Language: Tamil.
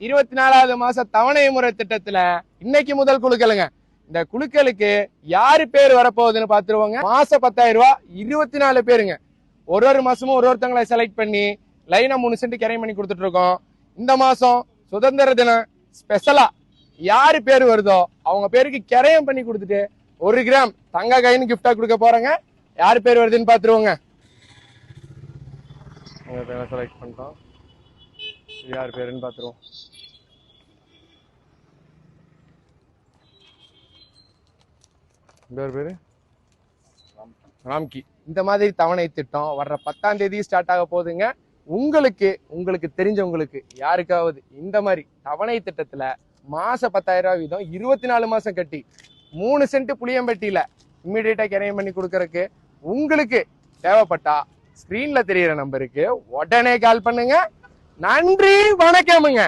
24வது மாச தவணை முறை திட்டத்துல இன்னைக்கு முதல் குழுக்களுங்க. இந்த குழுக்களுக்கு யாரு பேர் வரப்போகுதுன்னு பாத்துருவோங்க. மாசம் 10,000 ரூபாய் 24 பேருங்க. ஒரு மாசமும் ஒருத்தங்களை செலக்ட் பண்ணி லைனா 3 சென்ட் கிரையம் பண்ணி கொடுத்துட்டு இருக்கோம். இந்த மாசம் சுதந்திர தினம் ஸ்பெஷலா யாரு பேர் வருதோ அவங்க பேருக்கு கிரையம் பண்ணி கொடுத்துட்டு 1 கிராம் தங்க காயின் கிஃப்டா கொடுக்க போறாங்க. யாரு பேர் வருதுன்னு பாத்துருவோங்க. செலக்ட் பண்ணிட்டோம். யார் பேருன்னு பாத்துருவோம். பேரு ராம்கி. இந்த மாதிரி தவணை திட்டம் வர்ற 10ஆம் தேதி ஸ்டார்ட் ஆக போகுதுங்க. உங்களுக்கு தெரிஞ்சவங்களுக்கு யாருக்காவது இந்த மாதிரி தவணை திட்டத்துல மாசம் 10,000 ரூபாய் வீதம் 24 மாசம் கட்டி 3 சென்ட் புளியம்பட்டியில இம்மிடியேட்டா கிரையம் பண்ணி கொடுக்கறதுக்கு உங்களுக்கு தேவைப்பட்டா ஸ்கிரீன்ல தெரியிற நம்பருக்கு உடனே கால் பண்ணுங்க. நன்றி, வணக்கமுங்க.